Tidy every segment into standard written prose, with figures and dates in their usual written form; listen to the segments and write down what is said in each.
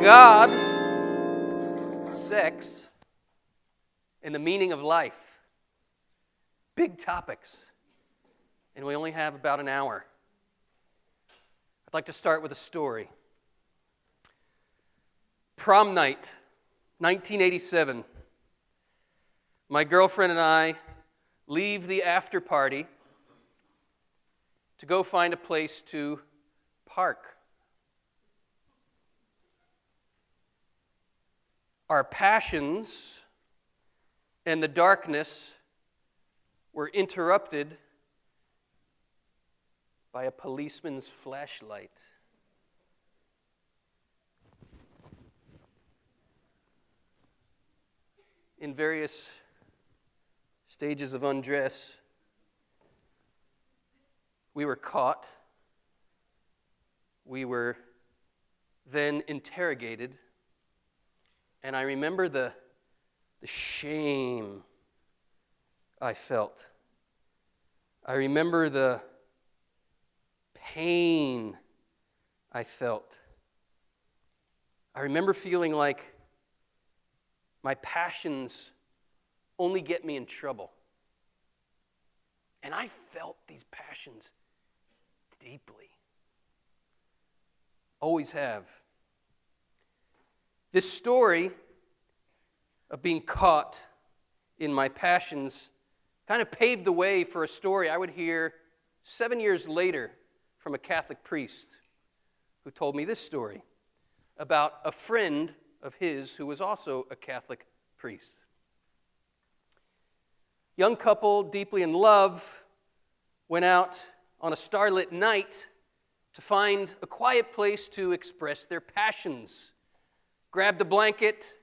God, sex, and the meaning of life. Big topics. And we only have about an hour. I'd like to start with a story. Prom night, 1987. My girlfriend and I leave the after party to go find a place to park. Our passions and the darkness were interrupted by a policeman's flashlight. In various stages of undress, we were caught. We were then interrogated. And I remember the shame I felt. I remember the pain I felt. I remember feeling like my passions only get me in trouble. And I felt these passions deeply. Always have. This story of being caught in my passions kind of paved the way for a story I would hear 7 years later from a Catholic priest who told me this story about a friend of his who was also a Catholic priest. Young couple, deeply in love, went out on a starlit night to find a quiet place to express their passions. Grabbed a blanket,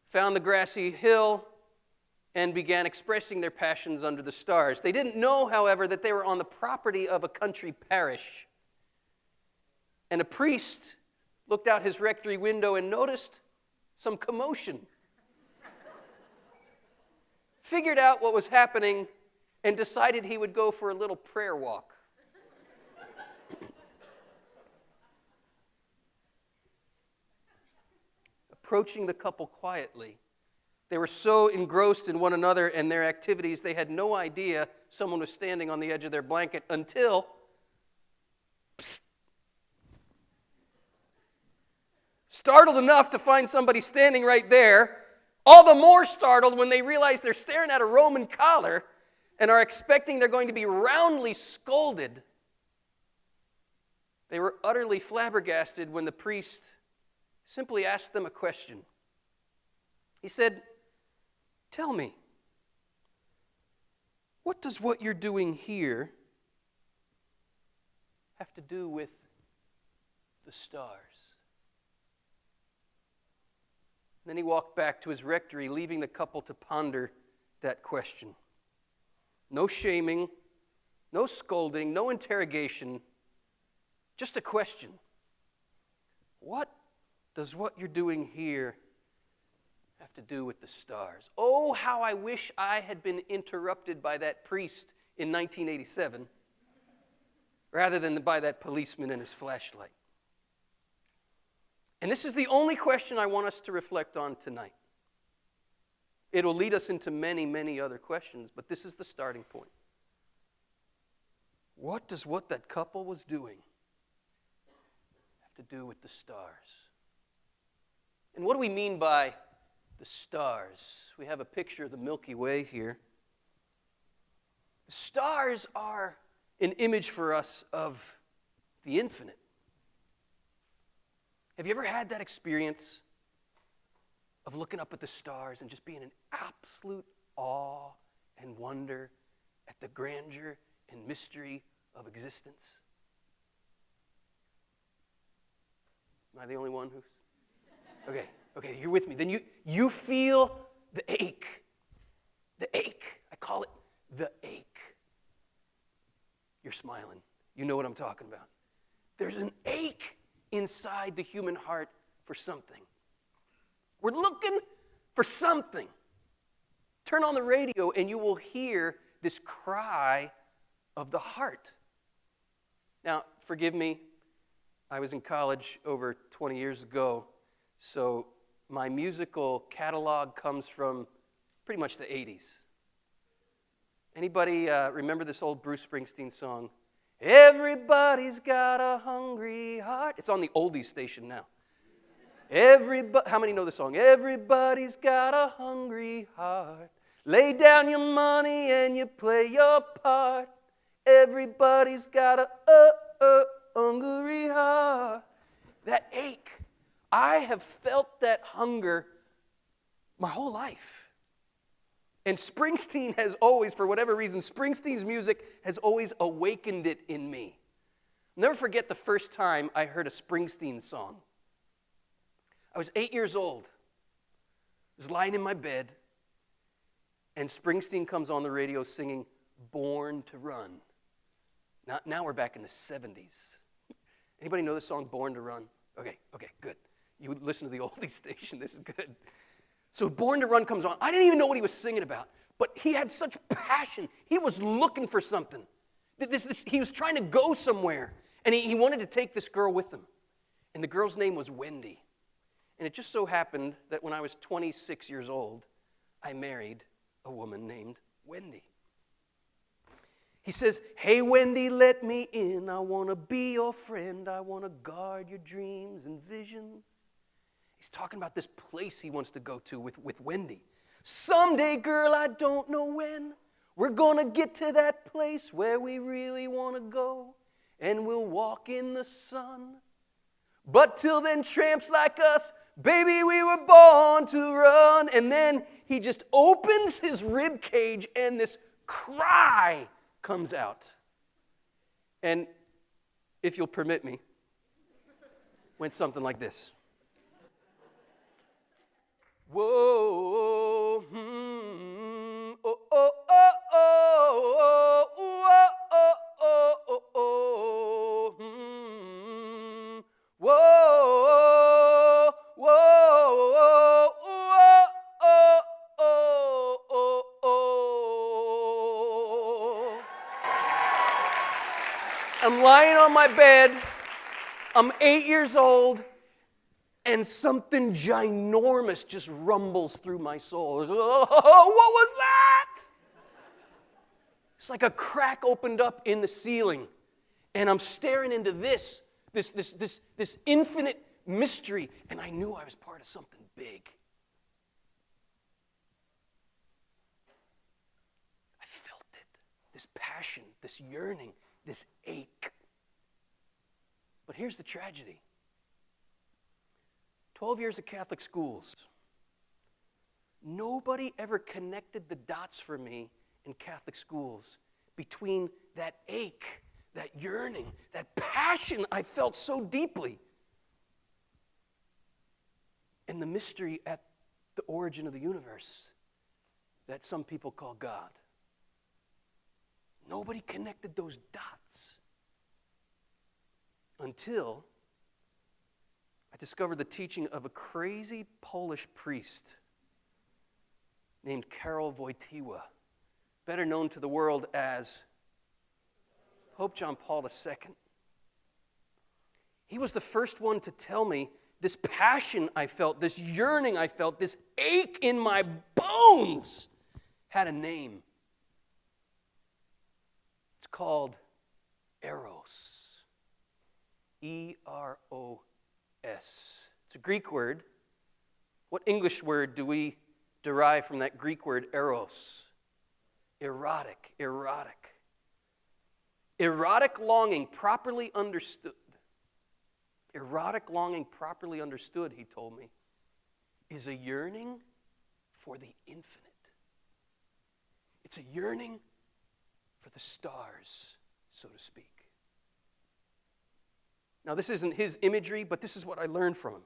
found the grassy hill, and began expressing their passions under the stars. They didn't know, however, that they were on the property of a country parish. And a priest looked out his rectory window and noticed some commotion. Figured out what was happening and decided he would go for a little prayer walk. Approaching the couple quietly, they were so engrossed in one another and their activities, they had no idea someone was standing on the edge of their blanket until, psst, startled enough to find somebody standing right there, all the more startled when they realize they're staring at a Roman collar and are expecting they're going to be roundly scolded. They were utterly flabbergasted when the priest simply asked them a question. He said, "Tell me, what does what you're doing here have to do with the stars?" Then he walked back to his rectory, leaving the couple to ponder that question. No shaming, no scolding, no interrogation, just a question. What does what you're doing here have to do with the stars? Oh, how I wish I had been interrupted by that priest in 1987 rather than by that policeman and his flashlight. And this is the only question I want us to reflect on tonight. It'll lead us into many, many other questions, but this is the starting point. What does what that couple was doing have to do with the stars? And what do we mean by the stars? We have a picture of the Milky Way here. The stars are an image for us of the infinite. Have you ever had that experience of looking up at the stars and just being in absolute awe and wonder at the grandeur and mystery of existence? Am I the only one who's... Okay, you're with me. Then you feel the ache. The ache. I call it the ache. You're smiling. You know what I'm talking about. There's an ache inside the human heart for something. We're looking for something. Turn on the radio and you will hear this cry of the heart. Now, forgive me, I was in college over 20 years ago, So my musical catalog comes from pretty much the 80s. Anybody remember this old Bruce Springsteen song? Everybody's got a hungry heart. It's on the oldies station now. How many know the song? Everybody's got a hungry heart. Lay down your money and you play your part. Everybody's got a hungry heart. That ache. I have felt that hunger my whole life. And Springsteen has always, for whatever reason, Springsteen's music has always awakened it in me. I'll never forget the first time I heard a Springsteen song. I was 8 years old. I was lying in my bed, and Springsteen comes on the radio singing Born to Run. Now we're back in the 70s. Anybody know the song Born to Run? Okay, good. You would listen to the oldies station. This is good. So Born to Run comes on. I didn't even know what he was singing about, but he had such passion. He was looking for something. He was trying to go somewhere, and he wanted to take this girl with him. And the girl's name was Wendy. And it just so happened that when I was 26 years old, I married a woman named Wendy. He says, hey, Wendy, let me in. I want to be your friend. I want to guard your dreams and visions. He's talking about this place he wants to go to with Wendy. Someday, girl, I don't know when, we're going to get to that place where we really want to go, and we'll walk in the sun. But till then, tramps like us, baby, we were born to run. And then he just opens his rib cage, and this cry comes out. And if you'll permit me, went something like this. Whoa, oh, oh, oh, oh, oh, oh, oh, oh, oh, whoa, whoa, oh, oh, oh, oh, oh. I'm lying on my bed. I'm 8 years old. And something ginormous just rumbles through my soul. Oh, what was that? It's like a crack opened up in the ceiling. And I'm staring into this infinite mystery. And I knew I was part of something big. I felt it. This passion, this yearning, this ache. But here's the tragedy. 12 years of Catholic schools. Nobody ever connected the dots for me in Catholic schools between that ache, that yearning, that passion I felt so deeply, and the mystery at the origin of the universe that some people call God. Nobody connected those dots until I discovered the teaching of a crazy Polish priest named Karol Wojtyła, better known to the world as Pope John Paul II. He was the first one to tell me this passion I felt, this yearning I felt, this ache in my bones had a name. It's called Eros. E-R-O-S. It's a Greek word. What English word do we derive from that Greek word eros? Erotic. Erotic longing properly understood. Erotic longing properly understood, he told me, is a yearning for the infinite. It's a yearning for the stars, so to speak. Now, this isn't his imagery, but this is what I learned from him.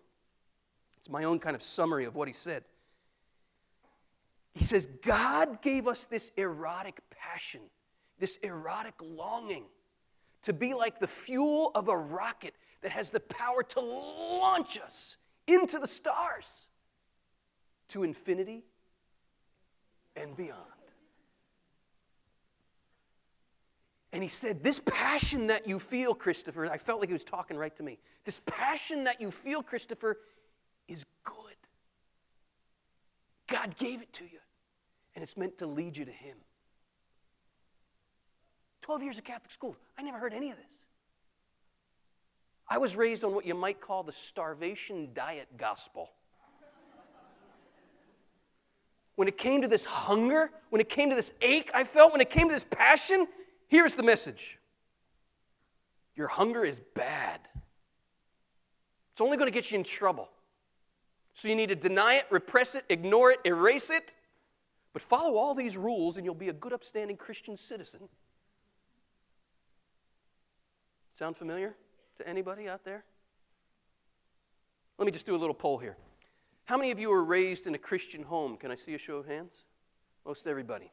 It's my own kind of summary of what he said. He says, God gave us this erotic passion, this erotic longing to be like the fuel of a rocket that has the power to launch us into the stars, to infinity and beyond. And he said, this passion that you feel, Christopher, I felt like he was talking right to me. This passion that you feel, Christopher, is good. God gave it to you, and it's meant to lead you to Him. 12 years of Catholic school, I never heard any of this. I was raised on what you might call the starvation diet gospel. When it came to this hunger, when it came to this ache I felt, when it came to this passion, here's the message. Your hunger is bad. It's only going to get you in trouble. So you need to deny it, repress it, ignore it, erase it. But follow all these rules and you'll be a good, upstanding Christian citizen. Sound familiar to anybody out there? Let me just do a little poll here. How many of you were raised in a Christian home? Can I see a show of hands? Most everybody.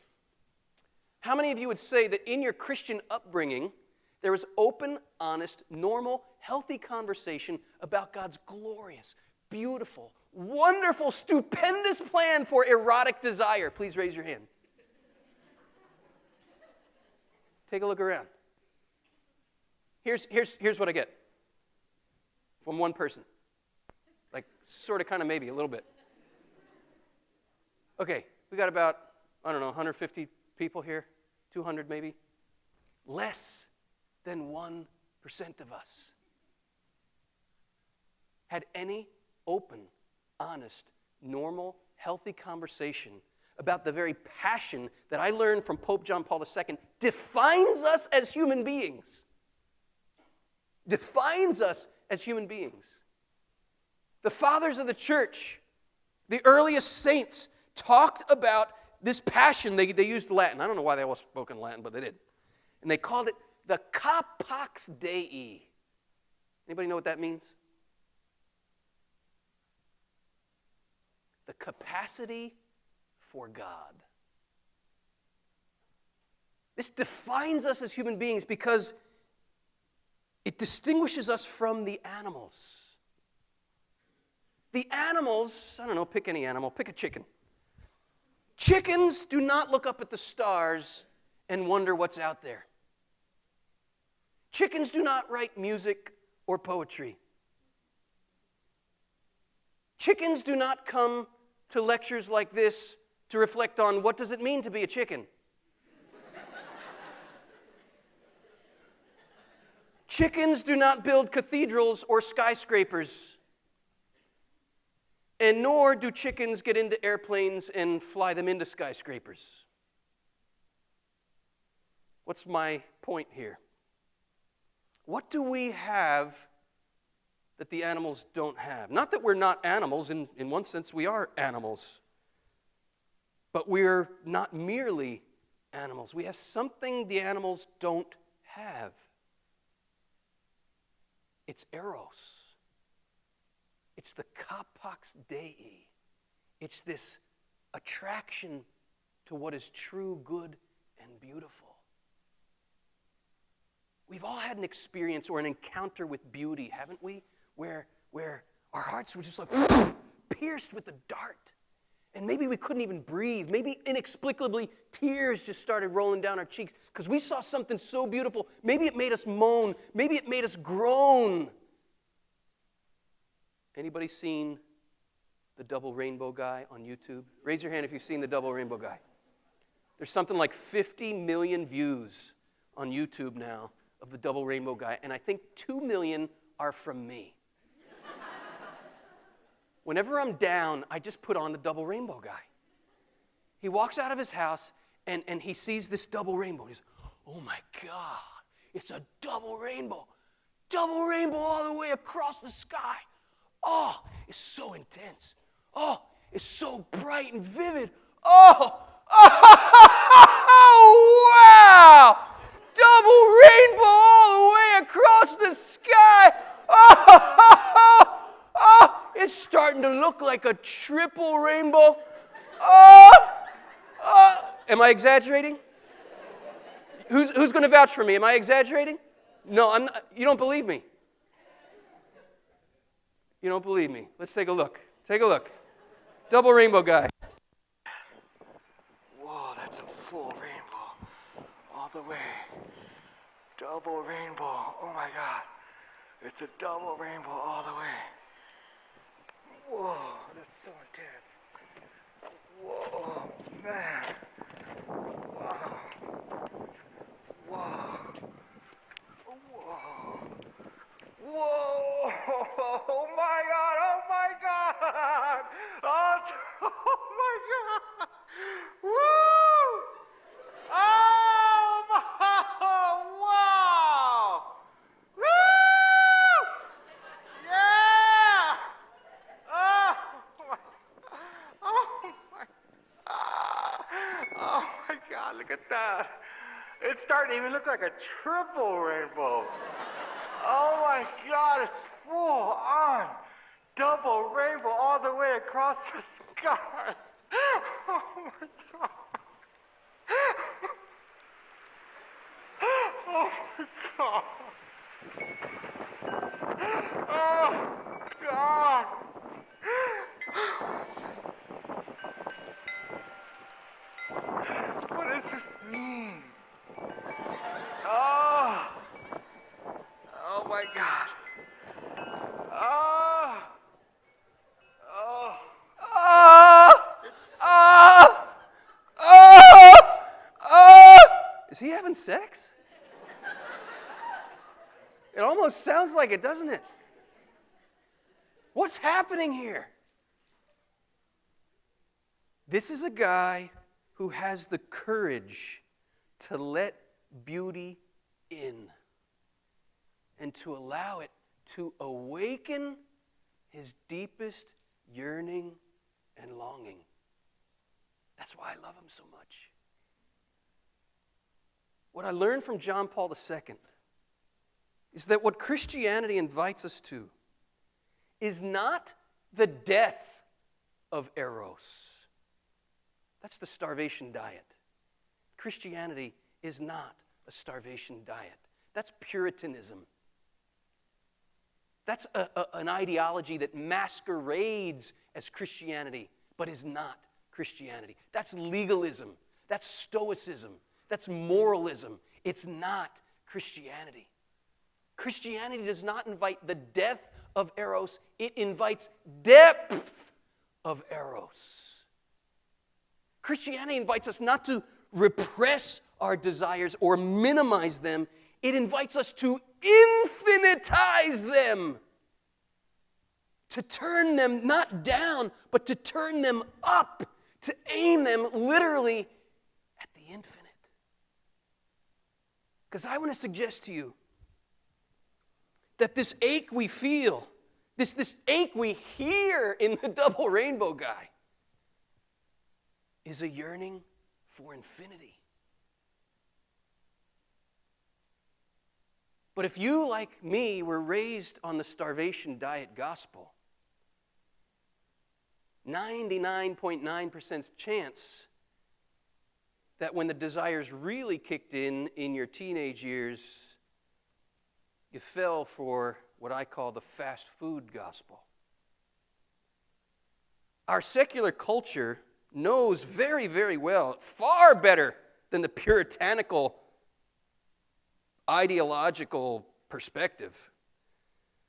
How many of you would say that in your Christian upbringing, there was open, honest, normal, healthy conversation about God's glorious, beautiful, wonderful, stupendous plan for erotic desire? Please raise your hand. Take a look around. Here's what I get from one person. Like, sort of, kind of, maybe, a little bit. Okay, we got about, 150 people here, 200 maybe. Less than 1% of us had any open, honest, normal, healthy conversation about the very passion that I learned from Pope John Paul II defines us as human beings. Defines us as human beings. The fathers of the church, the earliest saints, talked about this passion. They used Latin. I don't know why they all spoke in Latin, but they did. And they called it the capax Dei. Anybody know what that means? The capacity for God. This defines us as human beings because it distinguishes us from the animals. The animals, pick any animal, pick a chicken. Chickens do not look up at the stars and wonder what's out there. Chickens do not write music or poetry. Chickens do not come to lectures like this to reflect on what does it mean to be a chicken. Chickens do not build cathedrals or skyscrapers. And nor do chickens get into airplanes and fly them into skyscrapers. What's my point here? What do we have that the animals don't have? Not that we're not animals. In one sense, we are animals. But we're not merely animals. We have something the animals don't have. It's eros. It's the capax Dei. It's this attraction to what is true, good, and beautiful. We've all had an experience or an encounter with beauty, haven't we? Where our hearts were just like pierced with a dart. And maybe we couldn't even breathe. Maybe inexplicably tears just started rolling down our cheeks because we saw something so beautiful. Maybe it made us moan. Maybe it made us groan. Anybody seen the double rainbow guy on YouTube? Raise your hand if you've seen the double rainbow guy. There's something like 50 million views on YouTube now of the double rainbow guy, and I think 2 million are from me. Whenever I'm down, I just put on the double rainbow guy. He walks out of his house, and he sees this double rainbow. He's, oh my God, it's a double rainbow. Double rainbow all the way across the sky. Oh, it's so intense. Oh, it's so bright and vivid. Oh, wow! Double rainbow all the way across the sky. It's starting to look like a triple rainbow. Am I exaggerating? Who's going to vouch for me? Am I exaggerating? No, I'm not. You don't believe me. You don't believe me. Let's take a look. Take a look. Double rainbow guy. Whoa, that's a full rainbow. All the way. Double rainbow. Oh my God. It's a double rainbow all the way. Whoa, that's so intense. Whoa, man. Wow. Whoa. Whoa. Whoa! Oh my God! Oh my God! Oh my God! Woo! Oh my! Wow! Woo! Yeah! Oh my! Oh my! Oh my God! Look at that! It's starting to even look like a triple rainbow. Oh my God, it's full on double rainbow all the way across the sky. Oh my God. Oh my God. Oh God. What does this mean? Oh. Oh my God. Oh. Oh. Ah! Ah! Ah! Ah! Is he having sex? It almost sounds like it, doesn't it? What's happening here? This is a guy who has the courage to let beauty in and to allow it to awaken his deepest yearning and longing. That's why I love him so much. What I learned from John Paul II is that what Christianity invites us to is not the death of eros. That's the starvation diet. Christianity is not a starvation diet. That's Puritanism. That's an ideology that masquerades as Christianity, but is not Christianity. That's legalism. That's stoicism. That's moralism. It's not Christianity. Christianity does not invite the death of eros. It invites depth of eros. Christianity invites us not to repress our desires or minimize them. It invites us to infinitize them. To turn them not down, but to turn them up. To aim them literally at the infinite. Because I want to suggest to you that this ache we feel, this ache we hear in the double rainbow guy, is a yearning for infinity. But if you, like me, were raised on the starvation diet gospel, 99.9% chance that when the desires really kicked in your teenage years, you fell for what I call the fast food gospel. Our secular culture knows very, very well, far better than the puritanical ideological perspective.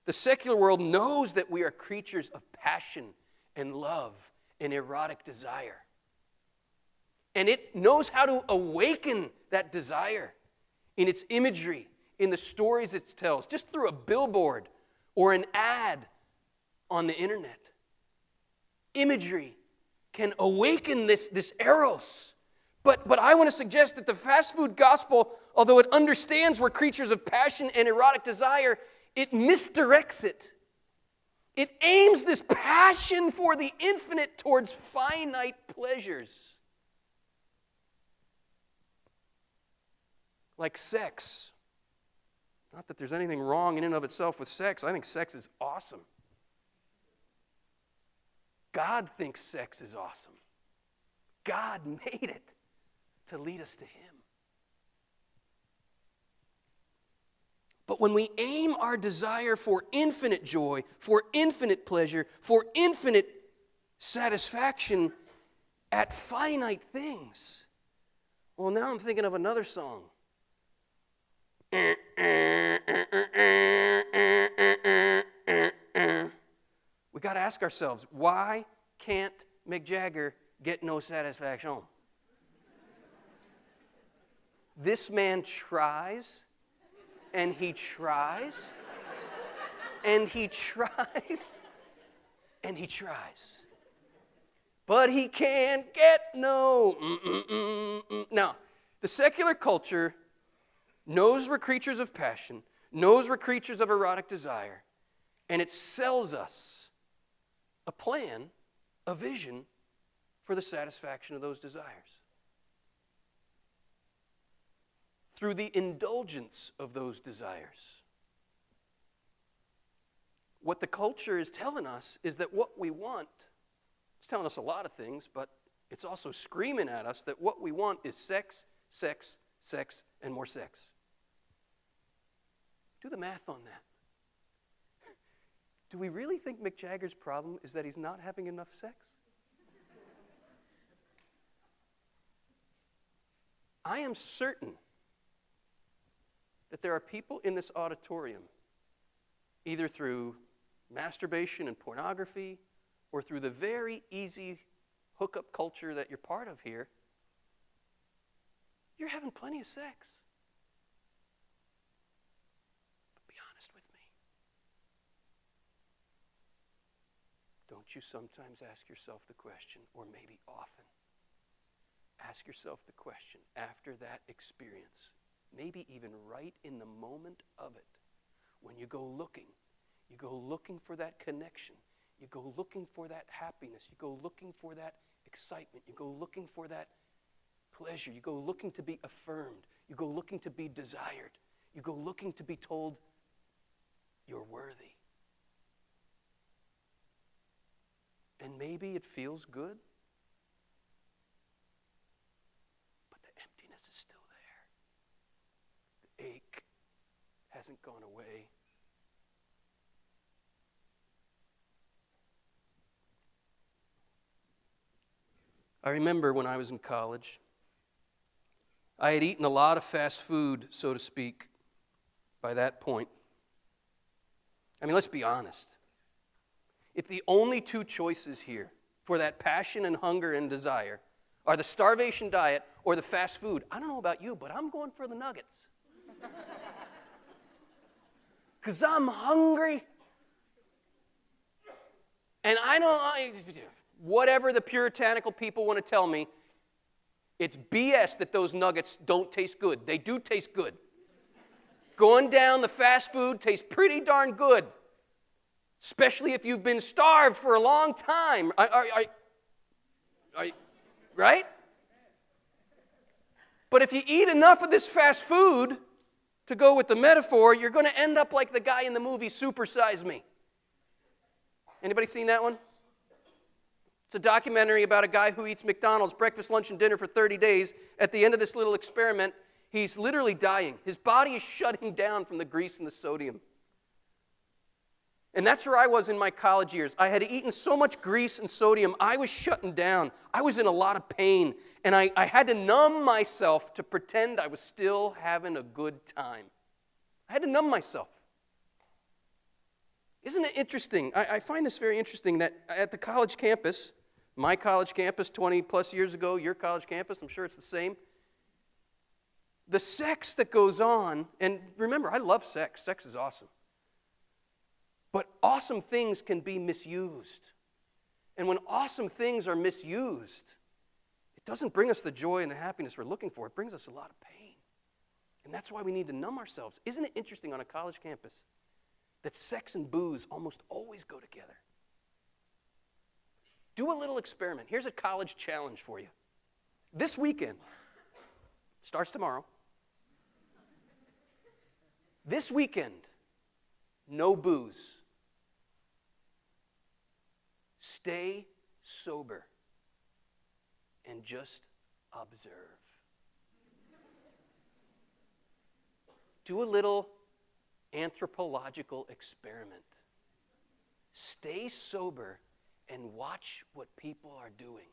The secular world knows that we are creatures of passion and love and erotic desire. And it knows how to awaken that desire in its imagery, in the stories it tells, just through a billboard or an ad on the internet. Imagery can awaken this eros. But I want to suggest that the fast food gospel, although it understands we're creatures of passion and erotic desire, it misdirects it. It aims this passion for the infinite towards finite pleasures. Like sex. Not that there's anything wrong in and of itself with sex. I think sex is awesome. God thinks sex is awesome. God made it to lead us to Him. But when we aim our desire for infinite joy, for infinite pleasure, for infinite satisfaction at finite things, well, now I'm thinking of another song. We got to ask ourselves, why can't Mick Jagger get no satisfaction? This man tries, and he tries, and he tries, and he tries. But he can't get no. Now, the secular culture knows we're creatures of passion, knows we're creatures of erotic desire, and it sells us a plan, a vision for the satisfaction of those desires. Through the indulgence of those desires. What the culture is telling us is that what we want, it's telling us a lot of things, but it's also screaming at us that what we want is sex, sex, sex, and more sex. Do the math on that. Do we really think Mick Jagger's problem is that he's not having enough sex? I am certain that there are people in this auditorium, either through masturbation and pornography or through the very easy hookup culture that you're part of here, you're having plenty of sex. But be honest with me. Don't you sometimes ask yourself the question, or maybe often, ask yourself the question after that experience, maybe even right in the moment of it, when you go looking for that connection, you go looking for that happiness, you go looking for that excitement, you go looking for that pleasure, you go looking to be affirmed, you go looking to be desired, you go looking to be told you're worthy. And maybe it feels good, but the emptiness is still there. The ache hasn't gone away. I remember when I was in college, I had eaten a lot of fast food, so to speak, by that point. I mean, let's be honest. If the only two choices here for that passion and hunger and desire are the starvation diet or the fast food, I don't know about you, but I'm going for the nuggets. Because I'm hungry. And whatever the puritanical people want to tell me, it's BS that those nuggets don't taste good. They do taste good. Going down the fast food tastes pretty darn good. Especially if you've been starved for a long time. Right? But if you eat enough of this fast food, to go with the metaphor, you're going to end up like the guy in the movie Super Size Me. Anybody seen that one? It's a documentary about a guy who eats McDonald's breakfast, lunch, and dinner for 30 days. At the end of this little experiment, he's literally dying. His body is shutting down from the grease and the sodium. And that's where I was in my college years. I had eaten so much grease and sodium, I was shutting down. I was in a lot of pain, and I had to numb myself to pretend I was still having a good time. I had to numb myself. Isn't it interesting? I find this very interesting that at the college campus, my college campus 20 plus years ago, your college campus, I'm sure it's the same, the sex that goes on, and remember, I love sex. Sex is awesome. But awesome things can be misused. And when awesome things are misused, it doesn't bring us the joy and the happiness we're looking for. It brings us a lot of pain. And that's why we need to numb ourselves. Isn't it interesting on a college campus that sex and booze almost always go together? Do a little experiment. Here's a college challenge for you. This weekend, starts tomorrow. This weekend, no booze. Stay sober and just observe. Do a little anthropological experiment. Stay sober and watch what people are doing.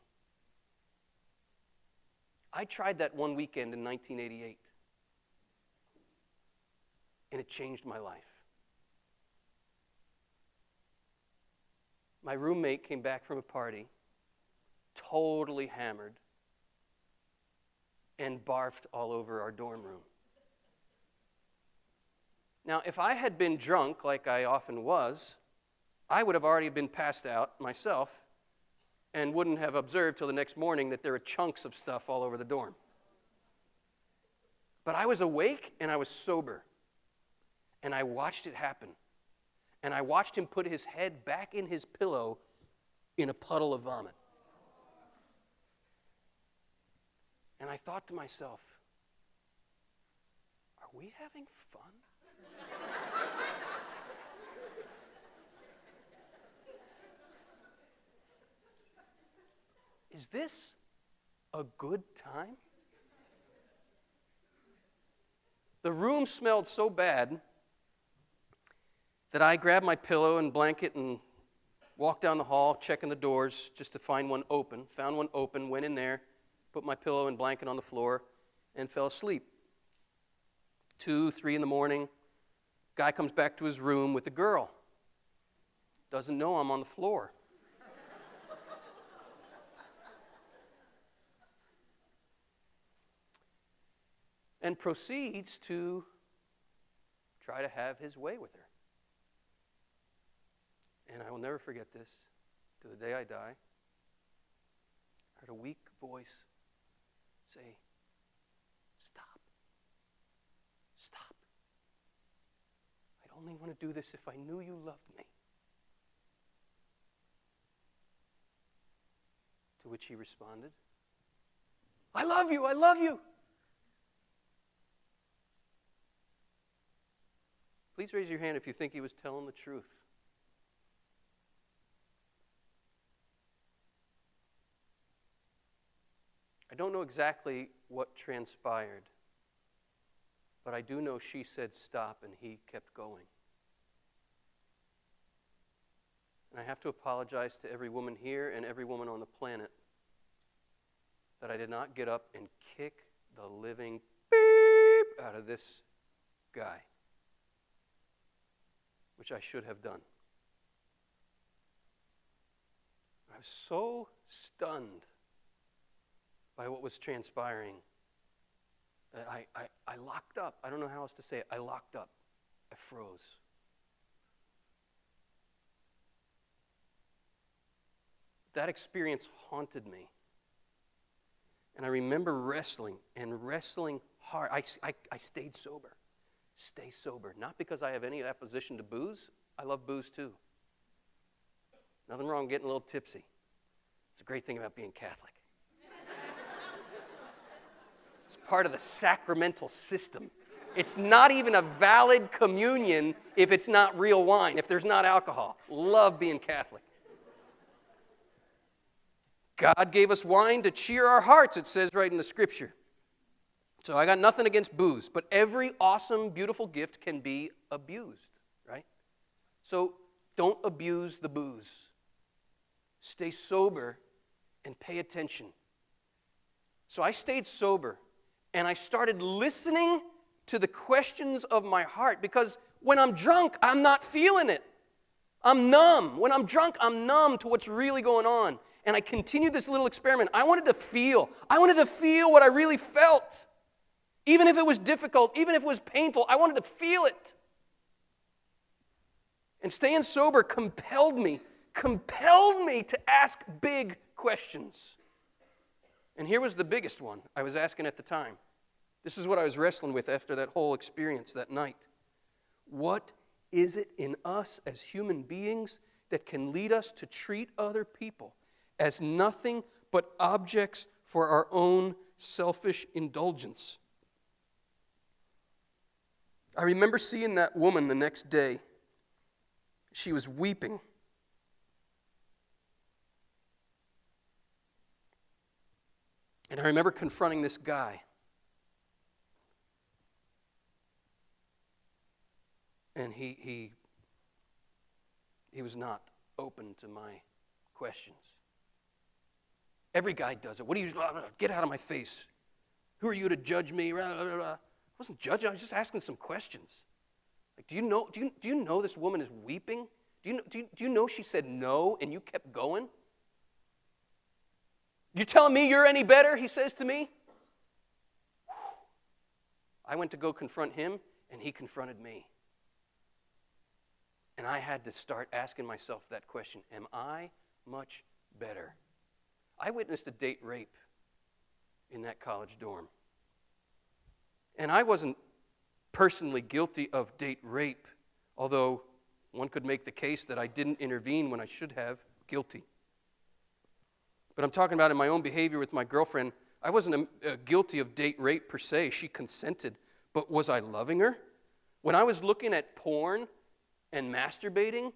I tried that one weekend in 1988, and it changed my life. My roommate came back from a party, totally hammered, and barfed all over our dorm room. Now, if I had been drunk, like I often was, I would have already been passed out myself and wouldn't have observed till the next morning that there were chunks of stuff all over the dorm. But I was awake and I was sober, and I watched it happen. And I watched him put his head back in his pillow in a puddle of vomit. And I thought to myself, are we having fun? Is this a good time? The room smelled so bad that I grabbed my pillow and blanket and walked down the hall, checking the doors just to find one open. Found one open, went in there, put my pillow and blanket on the floor, and fell asleep. 2, 3 in the morning, guy comes back to his room with a girl. Doesn't know I'm on the floor. And proceeds to try to have his way with her. And I will never forget this to the day I die. I heard a weak voice say, "Stop. Stop. I'd only want to do this if I knew you loved me." To which he responded, "I love you, I love you." Please raise your hand if you think he was telling the truth. I don't know exactly what transpired, but I do know she said stop and he kept going. And I have to apologize to every woman here and every woman on the planet that I did not get up and kick the living beep out of this guy, which I should have done. I was so stunned by what was transpiring that I locked up. I don't know how else to say it. I locked up. I froze. That experience haunted me. And I remember wrestling hard. I stayed sober. Stay sober. Not because I have any opposition to booze. I love booze too. Nothing wrong with getting a little tipsy. It's a great thing about being Catholic. It's part of the sacramental system. It's not even a valid communion if it's not real wine, if there's not alcohol. Love being Catholic. God gave us wine to cheer our hearts, it says right in the scripture. So I got nothing against booze, but every awesome, beautiful gift can be abused, right? So don't abuse the booze. Stay sober and pay attention. So I stayed sober, and I started listening to the questions of my heart, because when I'm drunk, I'm not feeling it. I'm numb. When I'm drunk, I'm numb to what's really going on. And I continued this little experiment. I wanted to feel what I really felt. Even if it was difficult, even if it was painful, I wanted to feel it. And staying sober compelled me to ask big questions. And here was the biggest one I was asking at the time. This is what I was wrestling with after that whole experience that night. What is it in us as human beings that can lead us to treat other people as nothing but objects for our own selfish indulgence? I remember seeing that woman the next day. She was weeping. And I remember confronting this guy. And he was not open to my questions. Every guy does it. What do you, get out of my face. Who are you to judge me? I wasn't judging, I was just asking some questions. Like, do you know this woman is weeping? Do you know she said no and you kept going? You telling me you're any better, he says to me. I went to go confront him, and he confronted me. And I had to start asking myself that question, am I much better? I witnessed a date rape in that college dorm. And I wasn't personally guilty of date rape, although one could make the case that I didn't intervene when I should have. Guilty. But I'm talking about in my own behavior with my girlfriend. I wasn't guilty of date rape per se. She consented. But was I loving her? When I was looking at porn and masturbating,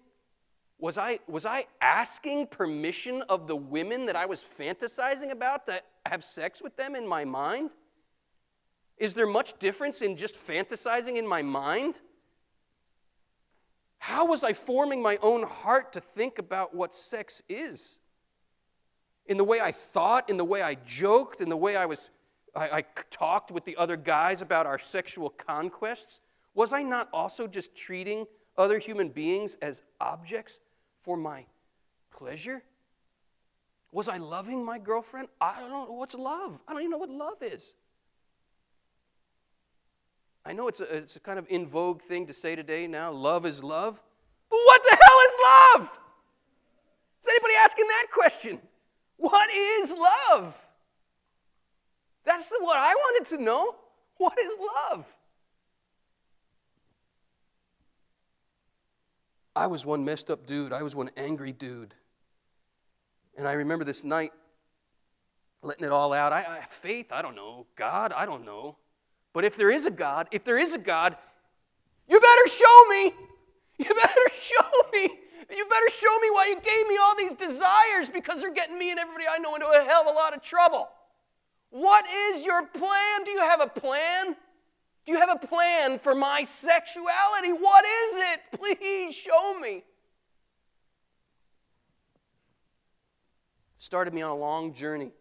was I asking permission of the women that I was fantasizing about to have sex with them in my mind? Is there much difference in just fantasizing in my mind? How was I forming my own heart to think about what sex is? In the way I thought, in the way I joked, in the way I talked with the other guys about our sexual conquests? Was I not also just treating other human beings as objects for my pleasure? Was I loving my girlfriend? I don't know. What's love? I don't even know what love is. I know it's a kind of in vogue thing to say today now, love is love. But what the hell is love? Is anybody asking that question? What is love? That's what I wanted to know. What is love? I was one messed up dude. I was one angry dude. And I remember this night letting it all out. Faith, I don't know. God, I don't know. But if there is a God, you better show me. You better show me. You better show me why you gave me all these desires, because they're getting me and everybody I know into a hell of a lot of trouble. What is your plan? Do you have a plan? Do you have a plan for my sexuality? What is it? Please show me. Started me on a long journey.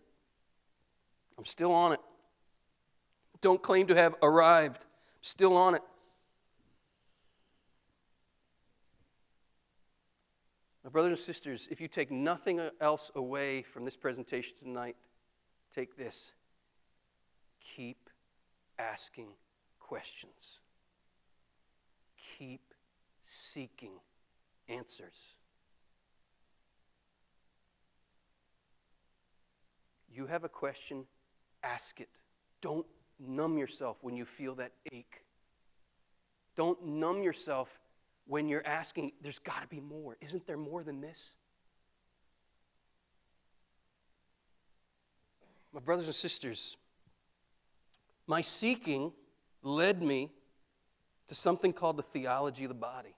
I'm still on it. Don't claim to have arrived. Still on it. My brothers and sisters, if you take nothing else away from this presentation tonight, take this. Keep asking questions. Keep seeking answers. You have a question, ask it. Don't numb yourself when you feel that ache. Don't numb yourself when you're asking, there's got to be more. Isn't there more than this? My brothers and sisters, my seeking led me to something called the theology of the body.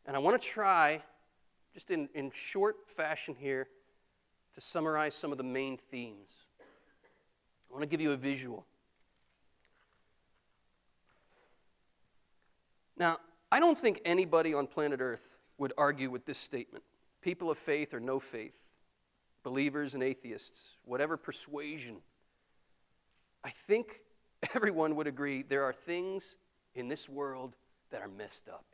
And I want to try, just in short fashion here, to summarize some of the main themes. I want to give you a visual. Now, I don't think anybody on planet Earth would argue with this statement. People of faith or no faith, believers and atheists, whatever persuasion, I think everyone would agree there are things in this world that are messed up.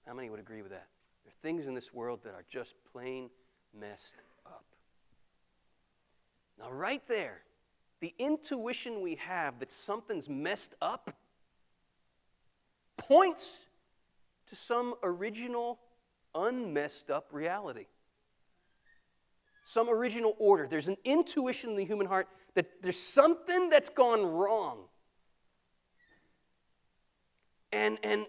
How many would agree with that? There are things in this world that are just plain messed up. Now, right there, the intuition we have that something's messed up points to some original, unmessed up reality. Some original order. There's an intuition in the human heart that there's something that's gone wrong. And it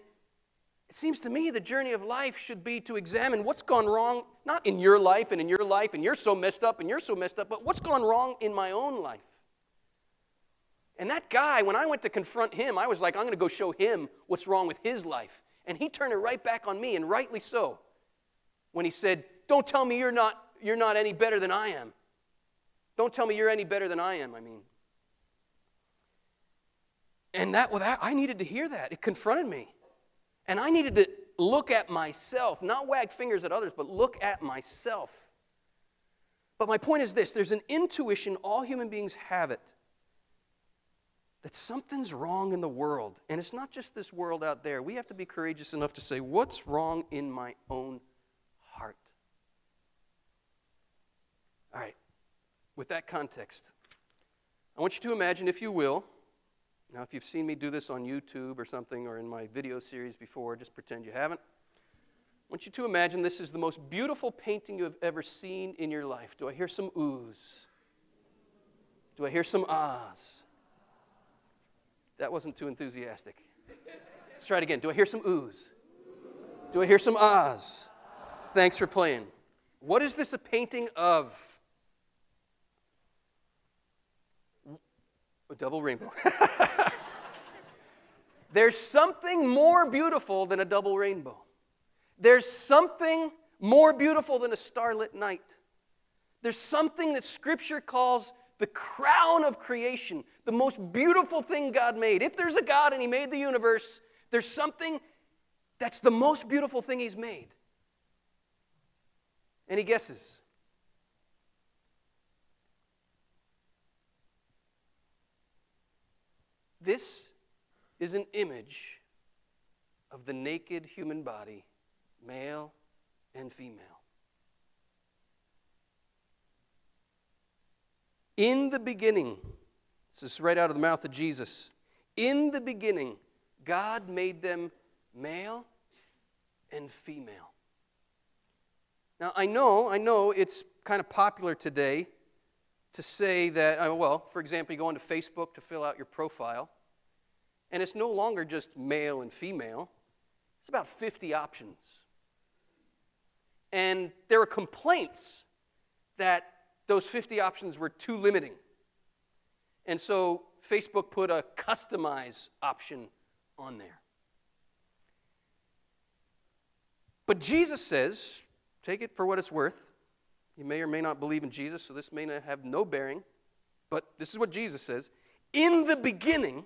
seems to me the journey of life should be to examine what's gone wrong, not in your life and in your life, and you're so messed up and you're so messed up, but what's gone wrong in my own life. And that guy, when I went to confront him, I was like, I'm going to go show him what's wrong with his life. And he turned it right back on me, and rightly so, when he said, don't tell me you're not any better than I am. Don't tell me you're any better than I am, I mean. And I needed to hear that. It confronted me. And I needed to look at myself, not wag fingers at others, but look at myself. But my point is this, there's an intuition, all human beings have it, that something's wrong in the world. And it's not just this world out there. We have to be courageous enough to say, what's wrong in my own heart? All right, with that context, I want you to imagine, if you will, now if you've seen me do this on YouTube or something or in my video series before, just pretend you haven't. I want you to imagine this is the most beautiful painting you have ever seen in your life. Do I hear some oohs? Do I hear some ahs? That wasn't too enthusiastic. Let's try it again. Do I hear some oohs? Do I hear some ahs? Thanks for playing. What is this a painting of? A double rainbow. There's something more beautiful than a double rainbow. There's something more beautiful than a starlit night. There's something that Scripture calls the crown of creation, the most beautiful thing God made. If there's a God and He made the universe, there's something that's the most beautiful thing He's made. Any guesses? This is an image of the naked human body, male and female. In the beginning, this is right out of the mouth of Jesus. In the beginning, God made them male and female. Now, I know it's kind of popular today to say that, well, for example, you go onto Facebook to fill out your profile, and it's no longer just male and female. It's about 50 options. And there were complaints that those 50 options were too limiting. And so Facebook put a customize option on there. But Jesus says, take it for what it's worth. You may or may not believe in Jesus, so this may not have no bearing. But this is what Jesus says. In the beginning,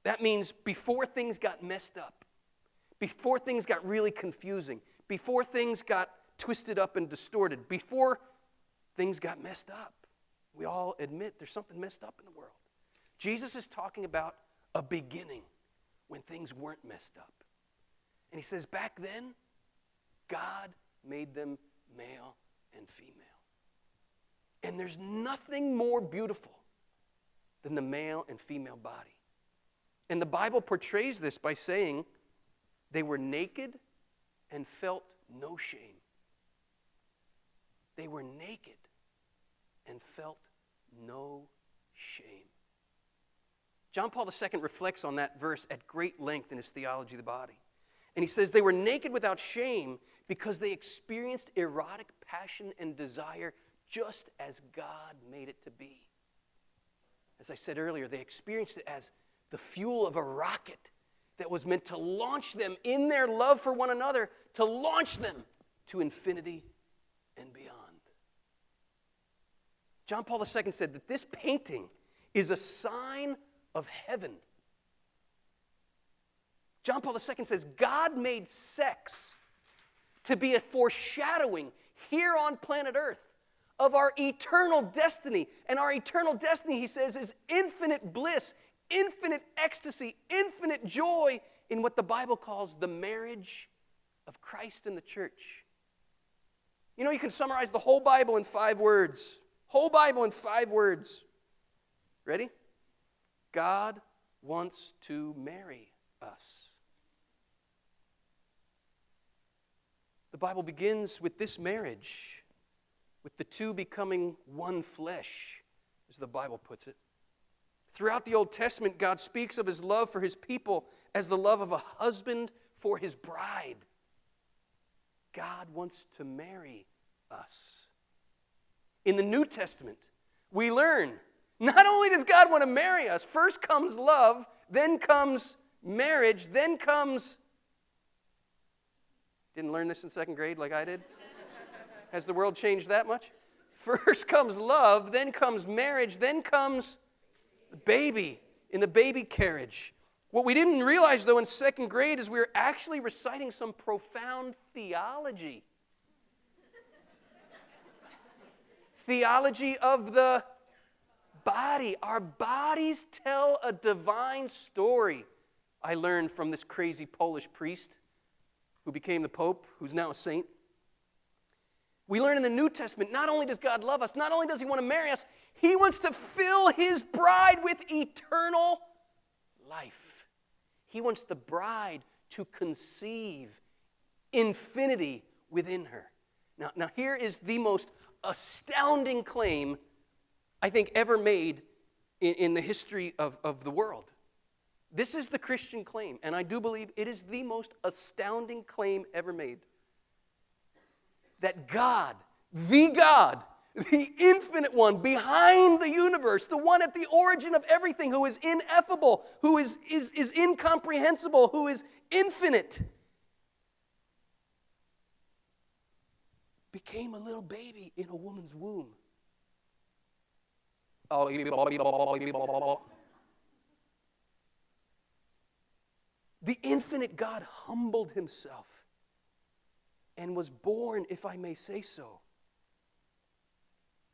that means before things got messed up, before things got really confusing, before things got twisted up and distorted, before things got messed up. We all admit there's something messed up in the world. Jesus is talking about a beginning when things weren't messed up. And He says back then, God made them male and female. And there's nothing more beautiful than the male and female body. And the Bible portrays this by saying they were naked and felt no shame. They were naked and felt no shame. John Paul II reflects on that verse at great length in his theology of the body. And he says they were naked without shame because they experienced erotic passion and desire just as God made it to be. As I said earlier, they experienced it as the fuel of a rocket that was meant to launch them in their love for one another, to launch them to infinity and beyond. John Paul II said that this painting is a sign of heaven. John Paul II says God made sex to be a foreshadowing here on planet Earth of our eternal destiny. And our eternal destiny, he says, is infinite bliss, infinite ecstasy, infinite joy in what the Bible calls the marriage of Christ and the church. You know, you can summarize the whole Bible in 5 words. Whole Bible in 5 words. Ready? God wants to marry us. The Bible begins with this marriage, with the two becoming one flesh, as the Bible puts it. Throughout the Old Testament, God speaks of His love for His people as the love of a husband for his bride. God wants to marry us. In the New Testament, we learn not only does God want to marry us, first comes love, then comes marriage, then comes... Didn't learn this in 2nd grade like I did? Has the world changed that much? First comes love, then comes marriage, then comes the baby in the baby carriage. What we didn't realize, though, in 2nd grade is we were actually reciting some profound theology. Theology of the body. Our bodies tell a divine story. I learned from this crazy Polish priest who became the Pope, who's now a saint. We learn in the New Testament, not only does God love us, not only does he want to marry us, he wants to fill his bride with eternal life. He wants the bride to conceive infinity within her. Now here is the most astounding claim I think ever made in the history of the world. This is the Christian claim, and I do believe it is the most astounding claim ever made. That God, the infinite one behind the universe, the one at the origin of everything, who is ineffable, who is incomprehensible, who is infinite, became a little baby in a woman's womb. The infinite God humbled himself and was born, if I may say so,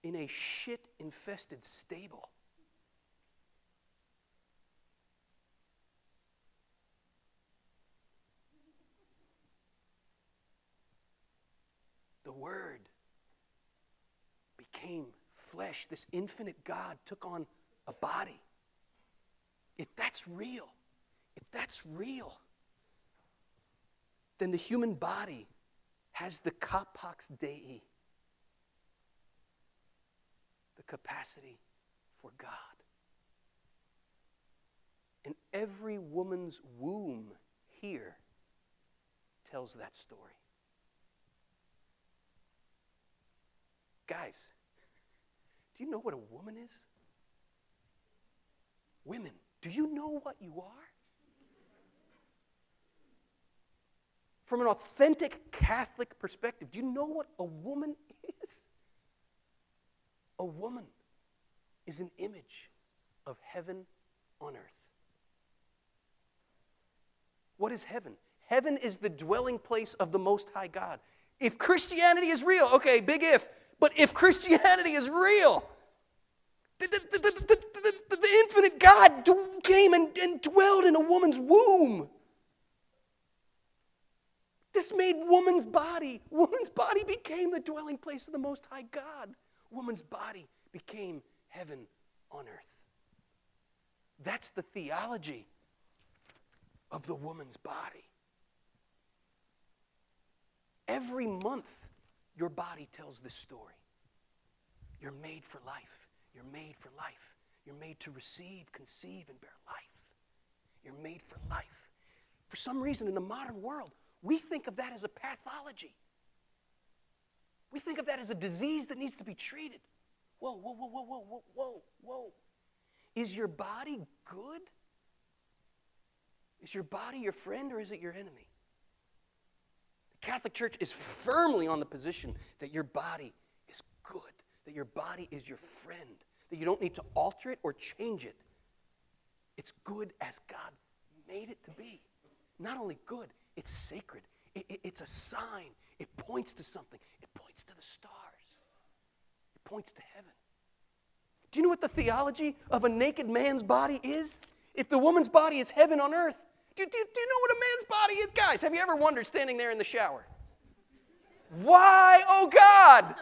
in a shit-infested stable. The Word became flesh. This infinite God took on a body. If that's real, then the human body has the capax Dei, the capacity for God. And every woman's womb here tells that story. Guys, do you know what a woman is? Women, do you know what you are? From an authentic Catholic perspective, do you know what a woman is? A woman is an image of heaven on earth. What is heaven? Heaven is the dwelling place of the Most High God. If Christianity is real, okay, big if, but if Christianity is real, the infinite God came and dwelled in a woman's womb. This made woman's body. Woman's body became the dwelling place of the Most High God. Woman's body became heaven on earth. That's the theology of the woman's body. Every month, your body tells this story. You're made for life. You're made for life. You're made to receive, conceive, and bear life. You're made for life. For some reason, in the modern world, we think of that as a pathology. We think of that as a disease that needs to be treated. Whoa. Is your body good? Is your body your friend or is it your enemy? The Catholic Church is firmly on the position that your body is good, that your body is your friend, that you don't need to alter it or change it. It's good as God made it to be. Not only good, it's sacred. It's a sign. It points to something. It points to the stars. It points to heaven. Do you know what the theology of a naked man's body is? If the woman's body is heaven on earth, do you know what a man's body is? Guys, have you ever wondered standing there in the shower? Why, oh God?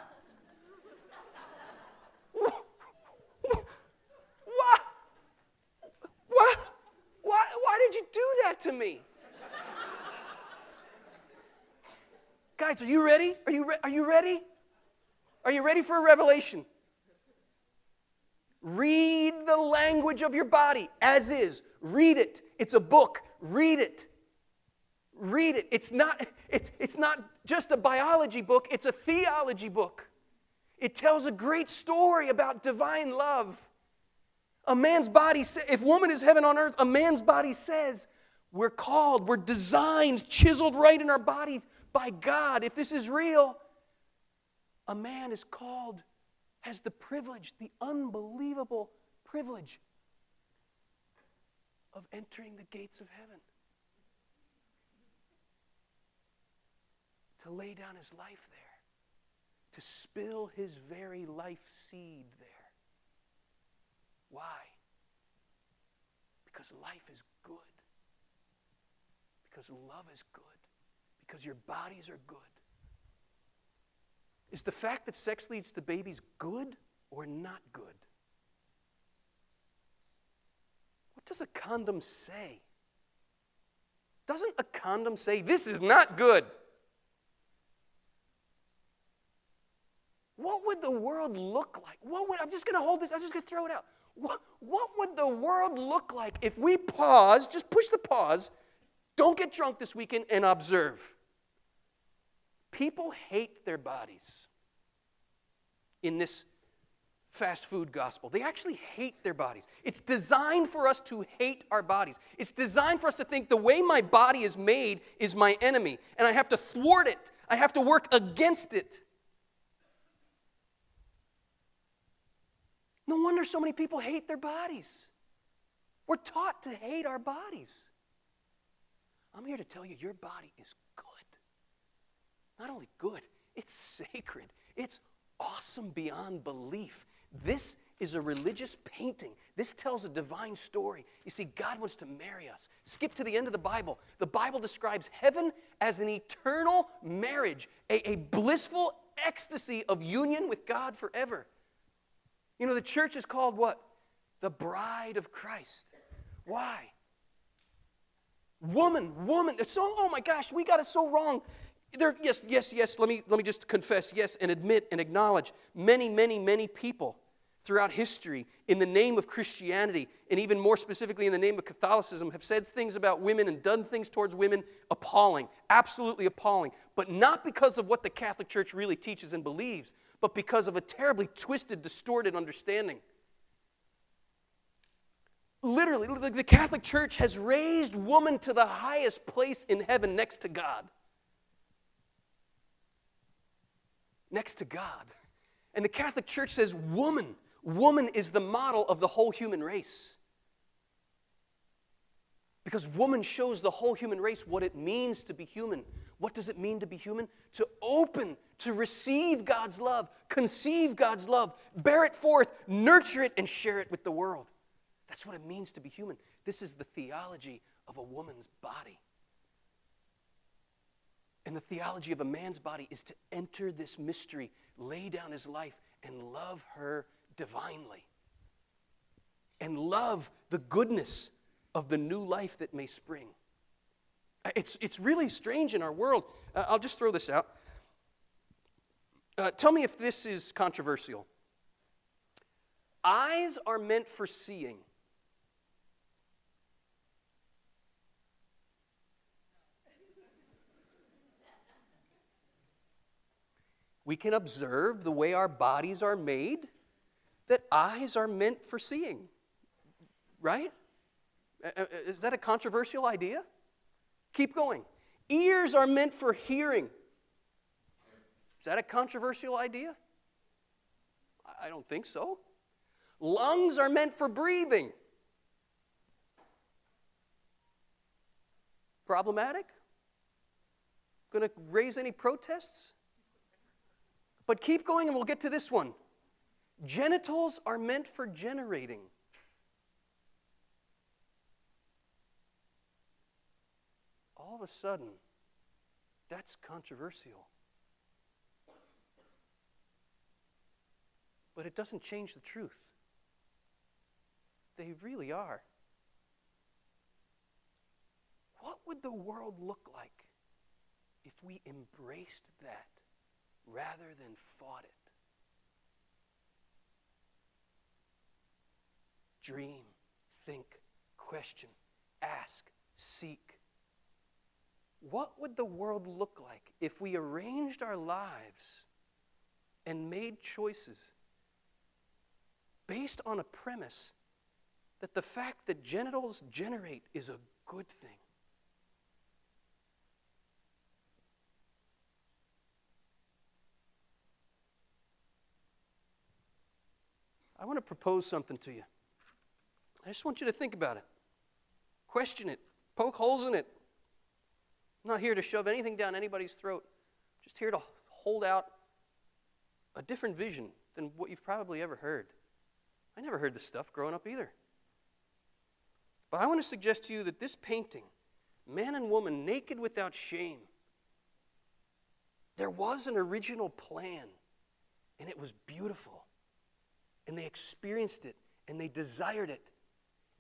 Why did you do that to me? Guys, are you ready? Are you ready? Are you ready for a revelation? Read the language of your body as is. Read it. It's a book. Read it. Read it. It's not just a biology book. It's a theology book. It tells a great story about divine love. A man's body, if woman is heaven on earth, a man's body says we're called, we're designed, chiseled right in our bodies by God. If this is real, a man is called, has the privilege, the unbelievable privilege of entering the gates of heaven. To lay down his life there. To spill his very life seed there. Why? Because life is good. Because love is good. Because your bodies are good. Is the fact that sex leads to babies good or not good? What does a condom say? Doesn't a condom say, this is not good? What would the world look like? I'm just going to hold this, I'm just going to throw it out. What would the world look like if we pause, just push the pause, don't get drunk this weekend, and observe? People hate their bodies in this fast food gospel. They actually hate their bodies. It's designed for us to hate our bodies. It's designed for us to think the way my body is made is my enemy, and I have to thwart it. I have to work against it. No wonder so many people hate their bodies. We're taught to hate our bodies. I'm here to tell you, your body is good. Not only good, it's sacred. It's awesome beyond belief. This is a religious painting. This tells a divine story. You see, God wants to marry us. Skip to the end of the Bible. The Bible describes heaven as an eternal marriage, a blissful ecstasy of union with God forever. You know, the church is called what? The bride of Christ. Why? Woman. So, oh my gosh, we got it so wrong. Yes. Let me just confess, yes, and admit and acknowledge many people throughout history in the name of Christianity, and even more specifically in the name of Catholicism, have said things about women and done things towards women appalling, absolutely appalling, but not because of what the Catholic Church really teaches and believes, but because of a terribly twisted, distorted understanding. Literally, the Catholic Church has raised woman to the highest place in heaven next to God. Next to God. And the Catholic Church says woman is the model of the whole human race. Because woman shows the whole human race what it means to be human. What does it mean to be human? To open, to receive God's love, conceive God's love, bear it forth, nurture it, and share it with the world. That's what it means to be human. This is the theology of a woman's body. And the theology of a man's body is to enter this mystery, lay down his life, and love her divinely. And love the goodness of the new life that may spring. It's really strange in our world. I'll just throw this out. Tell me if this is controversial. Eyes are meant for seeing. We can observe the way our bodies are made, that eyes are meant for seeing. Right? Is that a controversial idea? Keep going. Ears are meant for hearing. Is that a controversial idea? I don't think so. Lungs are meant for breathing. Problematic? Going to raise any protests? But keep going and we'll get to this one. Genitals are meant for generating. All of a sudden, that's controversial. But it doesn't change the truth. They really are. What would the world look like if we embraced that rather than fought it? Dream, think, question, ask, seek. What would the world look like if we arranged our lives and made choices based on a premise that the fact that genitals generate is a good thing? I want to propose something to you. I just want you to think about it. Question it. Poke holes in it. I'm not here to shove anything down anybody's throat. I'm just here to hold out a different vision than what you've probably ever heard. I never heard this stuff growing up either. But I want to suggest to you that this painting, man and woman naked without shame, there was an original plan, and it was beautiful. And they experienced it, and they desired it.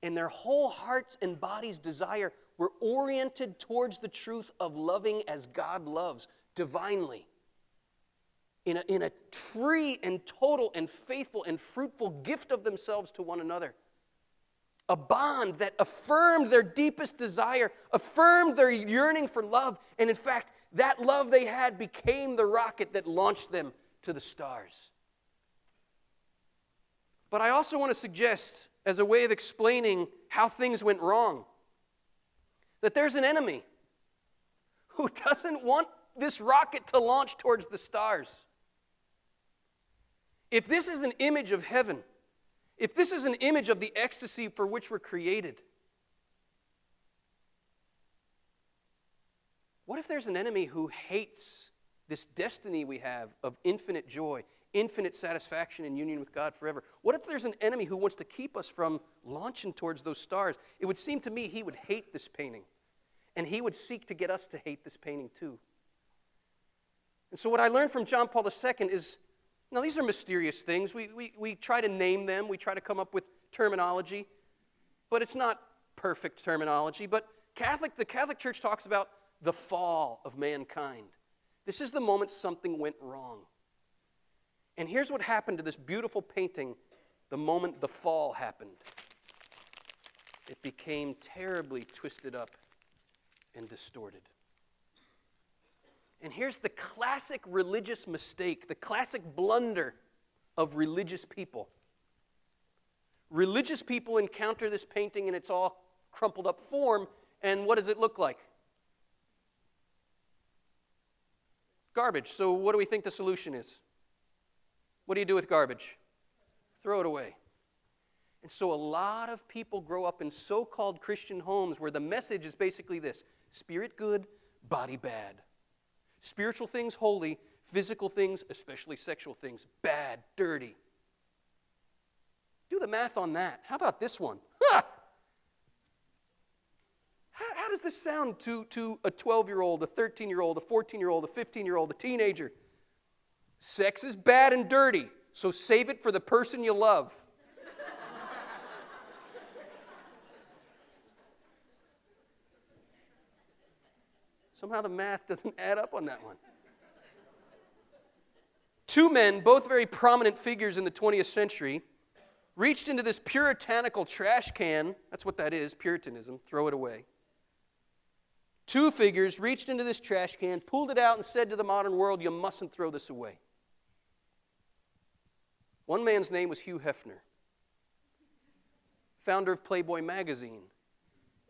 And their whole hearts and bodies' desire were oriented towards the truth of loving as God loves, divinely. In a free and total and faithful and fruitful gift of themselves to one another. A bond that affirmed their deepest desire, affirmed their yearning for love, and in fact, that love they had became the rocket that launched them to the stars. But I also want to suggest, as a way of explaining how things went wrong, that there's an enemy who doesn't want this rocket to launch towards the stars. If this is an image of heaven, if this is an image of the ecstasy for which we're created, what if there's an enemy who hates this destiny we have of infinite joy, infinite satisfaction and union with God forever? What if there's an enemy who wants to keep us from launching towards those stars? It would seem to me he would hate this painting, and he would seek to get us to hate this painting too. And so what I learned from John Paul II is, now these are mysterious things. We try to name them. We try to come up with terminology, but it's not perfect terminology. But the Catholic Church talks about the fall of mankind. This is the moment something went wrong. And here's what happened to this beautiful painting the moment the fall happened. It became terribly twisted up and distorted. And here's the classic religious mistake, the classic blunder of religious people. Religious people encounter this painting in its all crumpled up form, and what does it look like? Garbage. So what do we think the solution is? What do you do with garbage? Throw it away. And so a lot of people grow up in so-called Christian homes where the message is basically this: spirit good, body bad. Spiritual things holy, physical things, especially sexual things, bad, dirty. Do the math on that. How about this one? Ha! How does this sound to a 12-year-old, a 13-year-old, a 14-year-old, a 15-year-old, a teenager? Sex is bad and dirty, so save it for the person you love. Somehow the math doesn't add up on that one. Two men, both very prominent figures in the 20th century, reached into this puritanical trash can. That's what that is, Puritanism. Throw it away. Two figures reached into this trash can, pulled it out, and said to the modern world, you mustn't throw this away. One man's name was Hugh Hefner, founder of Playboy magazine,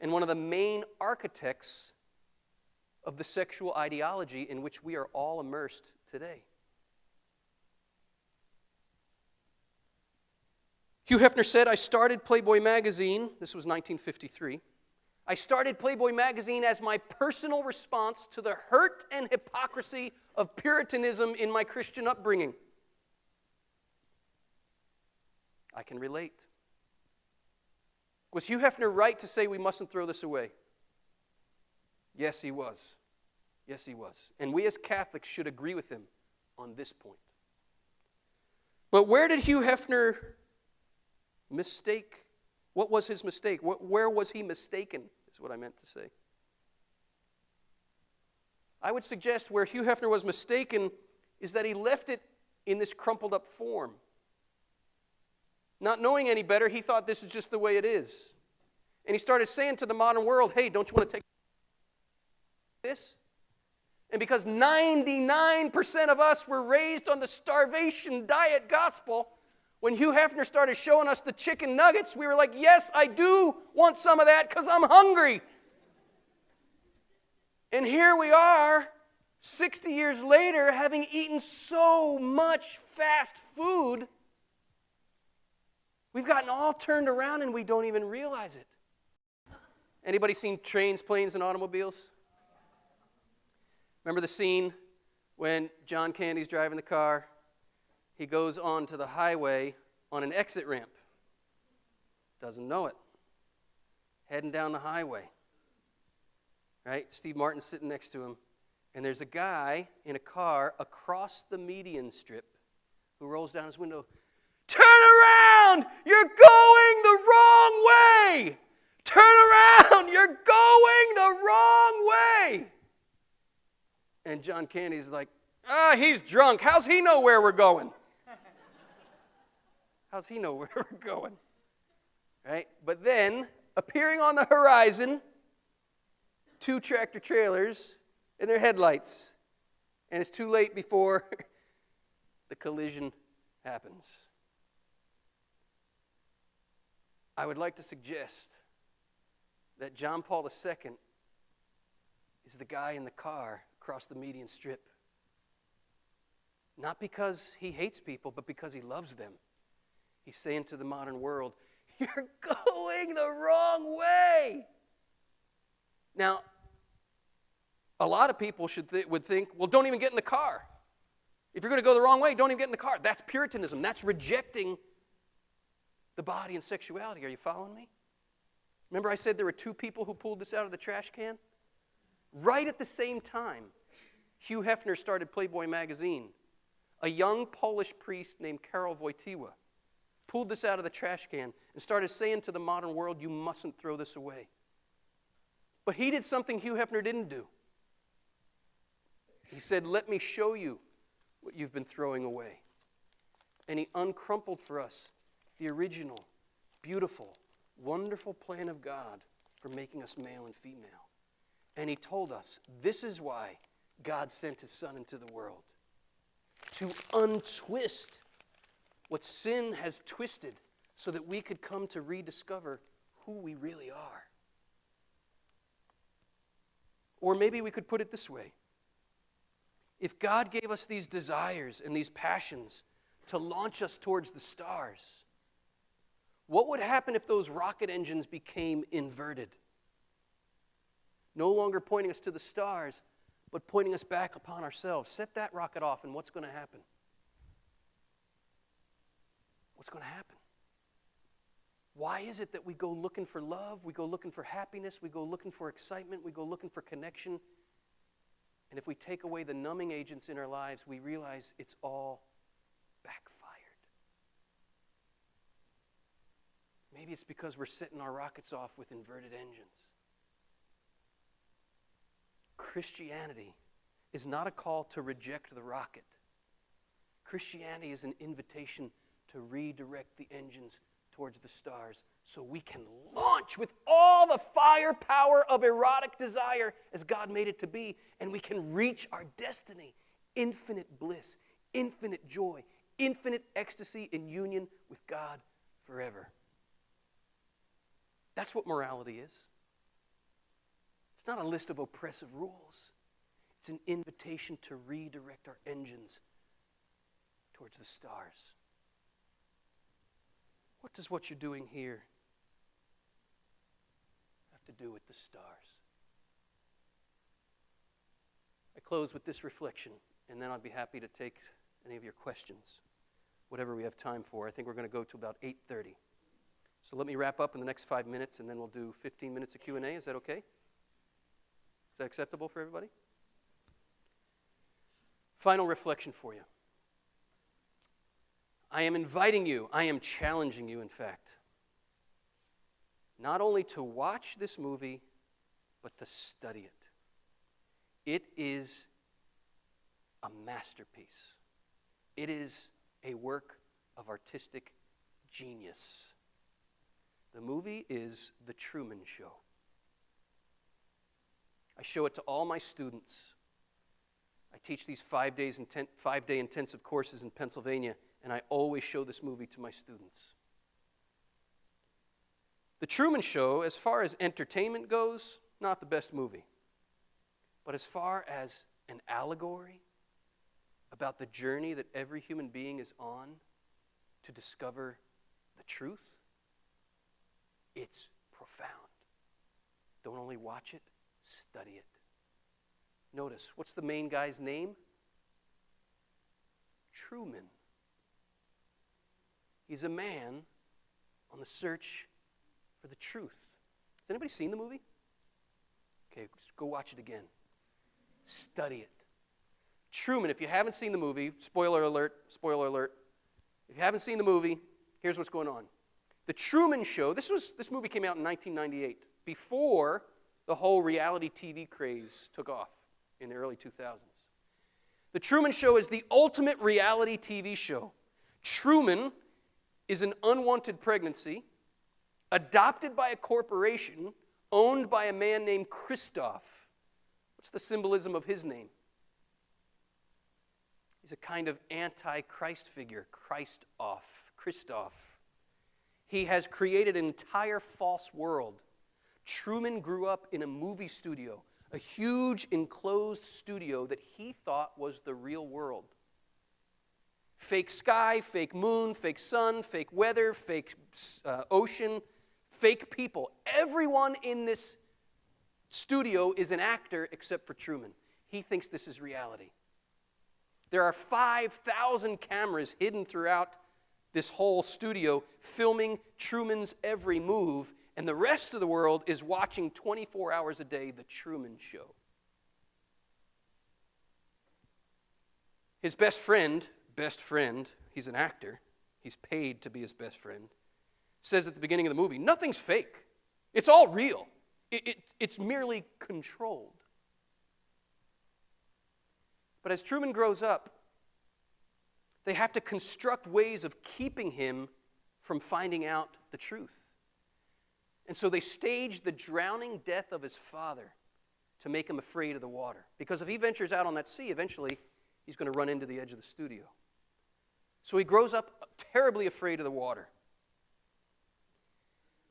and one of the main architects of the sexual ideology in which we are all immersed today. Hugh Hefner said, I started Playboy magazine, this was 1953, I started Playboy magazine as my personal response to the hurt and hypocrisy of Puritanism in my Christian upbringing. I can relate. Was Hugh Hefner right to say we mustn't throw this away? Yes, he was. Yes, he was. And we as Catholics should agree with him on this point. But where did Hugh Hefner mistake? What was his mistake? Where was he mistaken, is what I meant to say. I would suggest where Hugh Hefner was mistaken is that he left it in this crumpled up form. Not knowing any better, he thought this is just the way it is. And he started saying to the modern world, hey, don't you want to take this? And because 99% of us were raised on the starvation diet gospel, when Hugh Hefner started showing us the chicken nuggets, we were like, yes, I do want some of that because I'm hungry. And here we are, 60 years later, having eaten so much fast food, we've gotten all turned around and we don't even realize it. Anybody seen Trains, Planes, and Automobiles? Remember the scene when John Candy's driving the car? He goes onto the highway on an exit ramp. Doesn't know it. Heading down the highway. Right? Steve Martin's sitting next to him. And there's a guy in a car across the median strip who rolls down his window. Turn around! You're going the wrong way! Turn around! You're going the wrong way! And John Candy's like, he's drunk. How's he know where we're going? How's he know where we're going? Right? But then, appearing on the horizon, 2 tractor trailers and their headlights. And it's too late before the collision happens. I would like to suggest that John Paul II is the guy in the car across the median strip. Not because he hates people, but because he loves them. He's saying to the modern world, you're going the wrong way. Now, a lot of people would think, well, don't even get in the car. If you're going to go the wrong way, don't even get in the car. That's Puritanism. That's rejecting the body and sexuality. Are you following me? Remember I said there were 2 people who pulled this out of the trash can? Right at the same time, Hugh Hefner started Playboy magazine. A young Polish priest named Karol Wojtyła pulled this out of the trash can and started saying to the modern world, you mustn't throw this away. But he did something Hugh Hefner didn't do. He said, let me show you what you've been throwing away. And he uncrumpled for us the original, beautiful, wonderful plan of God for making us male and female. And he told us, this is why God sent his Son into the world. To untwist what sin has twisted so that we could come to rediscover who we really are. Or maybe we could put it this way. If God gave us these desires and these passions to launch us towards the stars, what would happen if those rocket engines became inverted? No longer pointing us to the stars, but pointing us back upon ourselves. Set that rocket off, and what's going to happen? What's going to happen? Why is it that we go looking for love, we go looking for happiness, we go looking for excitement, we go looking for connection? And if we take away the numbing agents in our lives, we realize it's all backfired. Maybe it's because we're setting our rockets off with inverted engines. Christianity is not a call to reject the rocket. Christianity is an invitation to redirect the engines towards the stars so we can launch with all the firepower of erotic desire as God made it to be, and we can reach our destiny. Infinite bliss, infinite joy, infinite ecstasy in union with God forever. That's what morality is. It's not a list of oppressive rules. It's an invitation to redirect our engines towards the stars. What does what you're doing here have to do with the stars? I close with this reflection, and then I'd be happy to take any of your questions, whatever we have time for. I think we're going to go to about 8:30. So let me wrap up in the next 5 minutes, and then we'll do 15 minutes of Q&A. Is that okay? Is that acceptable for everybody? Final reflection for you. I am inviting you, I am challenging you, in fact, not only to watch this movie, but to study it. It is a masterpiece. It is a work of artistic genius. The movie is The Truman Show. I show it to all my students. I teach these 5-day intensive courses in Pennsylvania, and I always show this movie to my students. The Truman Show, as far as entertainment goes, not the best movie. But as far as an allegory about the journey that every human being is on to discover the truth, it's profound. Don't only watch it, study it. Notice, what's the main guy's name? Truman. He's a man on the search for the truth. Has anybody seen the movie? Okay, just go watch it again. Study it. Truman, if you haven't seen the movie, spoiler alert, if you haven't seen the movie, here's what's going on. The Truman Show, this movie came out in 1998, before the whole reality TV craze took off in the early 2000s. The Truman Show is the ultimate reality TV show. Truman is an unwanted pregnancy, adopted by a corporation, owned by a man named Christoph. What's the symbolism of his name? He's a kind of anti-Christ figure, Christoph. He has created an entire false world. Truman grew up in a movie studio, a huge enclosed studio that he thought was the real world. Fake sky, fake moon, fake sun, fake weather, fake ocean, fake people. Everyone in this studio is an actor except for Truman. He thinks this is reality. There are 5,000 cameras hidden throughout this whole studio filming Truman's every move, and the rest of the world is watching 24 hours a day The Truman Show. His best friend, he's an actor, he's paid to be his best friend, says at the beginning of the movie, nothing's fake. It's all real. It's merely controlled. But as Truman grows up, they have to construct ways of keeping him from finding out the truth. And so they stage the drowning death of his father to make him afraid of the water. Because if he ventures out on that sea, eventually he's going to run into the edge of the studio. So he grows up terribly afraid of the water.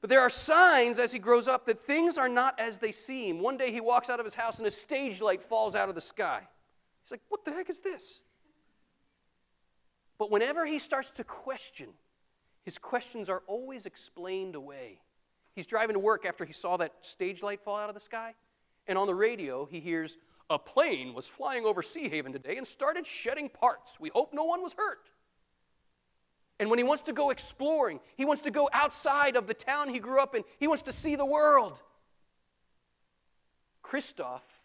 But there are signs as he grows up that things are not as they seem. One day he walks out of his house and a stage light falls out of the sky. He's like, what the heck is this? But whenever he starts to question, his questions are always explained away. He's driving to work after he saw that stage light fall out of the sky, and on the radio he hears, a plane was flying over Sea Haven today and started shedding parts. We hope no one was hurt. And when he wants to go exploring, he wants to go outside of the town he grew up in, he wants to see the world. Christoph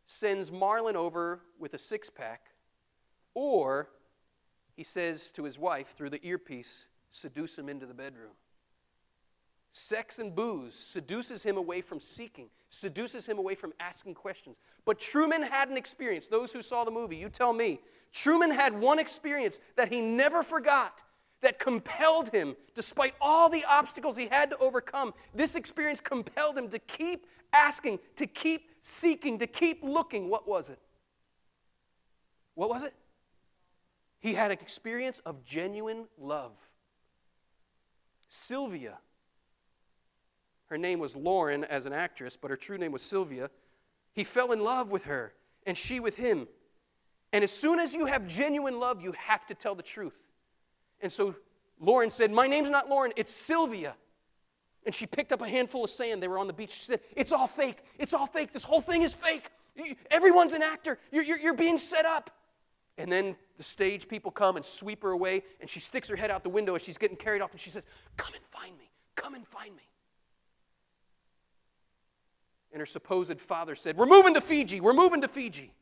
sends Marlon over with a six-pack, or he says to his wife through the earpiece, seduce him into the bedroom. Sex and booze seduces him away from seeking, seduces him away from asking questions. But Truman had an experience. Those who saw the movie, you tell me. Truman had one experience that he never forgot, that compelled him, despite all the obstacles he had to overcome. This experience compelled him to keep asking, to keep seeking, to keep looking. What was it? What was it? He had an experience of genuine love. Sylvia, her name was Lauren as an actress, but her true name was Sylvia. He fell in love with her, and she with him. And as soon as you have genuine love, you have to tell the truth. And so Lauren said, my name's not Lauren, it's Sylvia. And she picked up a handful of sand. They were on the beach. She said, it's all fake. It's all fake. This whole thing is fake. Everyone's an actor. You're being set up. And then the stage people come and sweep her away, and she sticks her head out the window as she's getting carried off, and she says, come and find me. Come and find me. And her supposed father said, we're moving to Fiji. We're moving to Fiji.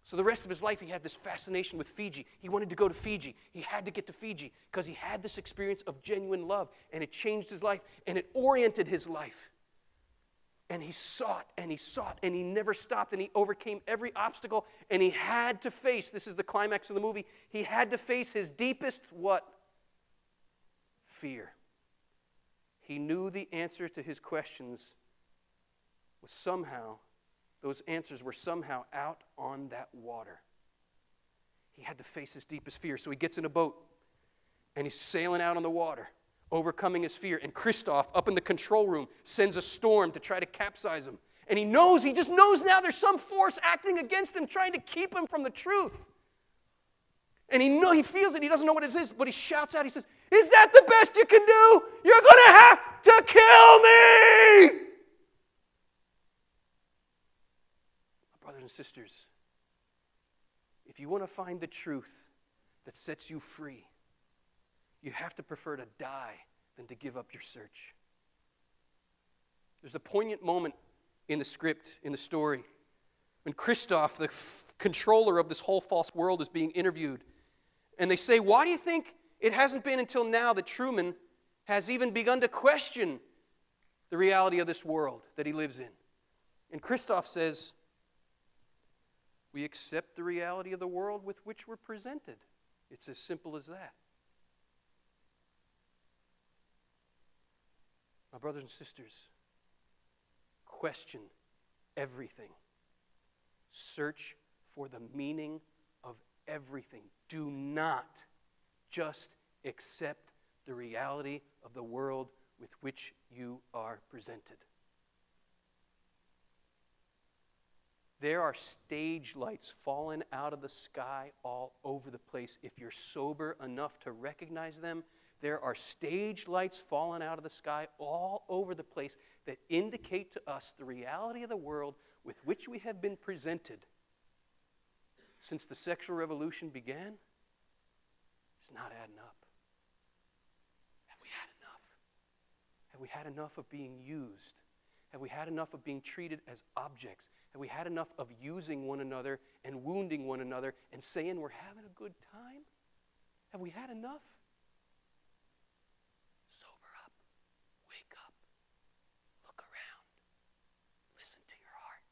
So the rest of his life, he had this fascination with Fiji. He wanted to go to Fiji. He had to get to Fiji because he had this experience of genuine love, and it changed his life, and it oriented his life. And he sought, and he sought, and he never stopped, and he overcame every obstacle, and he had to face, this is the climax of the movie, he had to face his deepest what? Fear. He knew the answer to his questions was somehow, those answers were somehow out on that water. He had to face his deepest fear. So he gets in a boat, and he's sailing out on the water, overcoming his fear. And Christoph, up in the control room, sends a storm to try to capsize him. And he just knows now there's some force acting against him, trying to keep him from the truth. And he feels it, he doesn't know what it is, but he shouts out, he says, is that the best you can do? You're going to have to kill me! Brothers and sisters, if you want to find the truth that sets you free, you have to prefer to die than to give up your search. There's a poignant moment in the script, in the story, when Christoph, the controller of this whole false world, is being interviewed. And they say, why do you think it hasn't been until now that Truman has even begun to question the reality of this world that he lives in? And Christoph says, we accept the reality of the world with which we're presented. It's as simple as that. My brothers and sisters, question everything. Search for the meaning of everything. Do not just accept the reality of the world with which you are presented. There are stage lights falling out of the sky all over the place. If you're sober enough to recognize them, there are stage lights falling out of the sky all over the place that indicate to us the reality of the world with which we have been presented since the sexual revolution began. It's not adding up. Have we had enough? Have we had enough of being used? Have we had enough of being treated as objects? Have we had enough of using one another and wounding one another and saying we're having a good time? Have we had enough? Sober up. Wake up. Look around. Listen to your heart.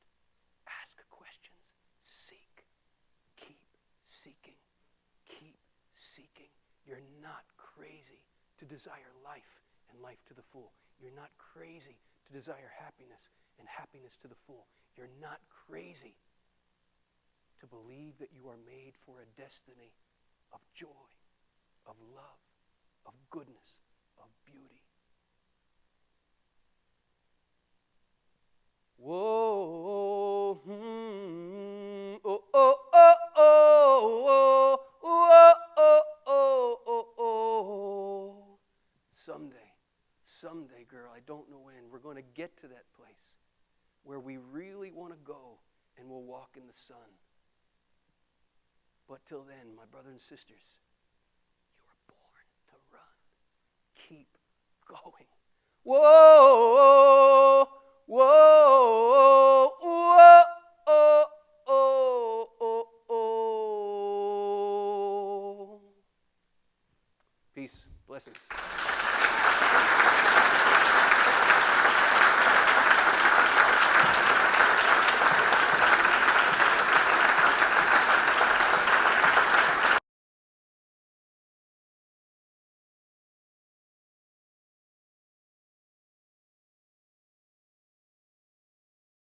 Ask questions. Seek. Keep seeking. Keep seeking. You're not crazy to desire life and life to the full. You're not crazy to desire happiness and happiness to the full. You're not crazy to believe that you are made for a destiny of joy, of love, of goodness, of beauty. Whoa, oh, oh, oh, oh, oh, oh, oh, oh, oh. Someday, girl, I don't know when, we're going to get to that place where we really want to go and we'll walk in the sun. But till then, my brothers and sisters, you were born to run. Keep going. Whoa, whoa, whoa, oh, oh, oh, oh. Peace, blessings.